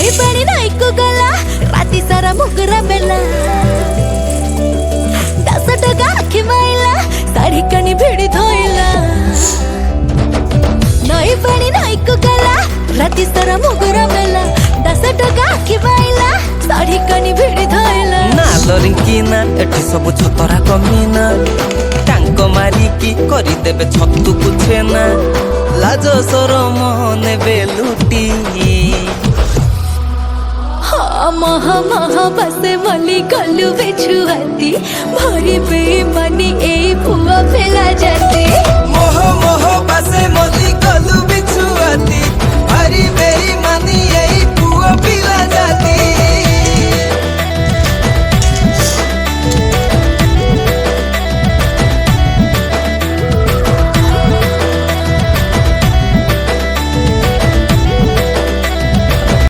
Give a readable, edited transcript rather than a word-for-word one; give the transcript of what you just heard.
नई पानी नई को गला राती सारा मुगरा बेला 10 टका आखि माइला साड़ी कनी भिड़ी धोइला नई पानी नई को गला राती सारा मुगरा बेला 10 टका आखि माइला साड़ी कनी भिड़ी धोइला ना लरिंकिना एठी सब छतरा कमीना टांको मारी की करी देबे छतु कुछे ना लाज सरम नेबे लुटी महा महा बसे मली गलु बेछुआती भरी बेईमानी ए फुआ फेला जाती मोह मोह बसे मली गलु बिछुआती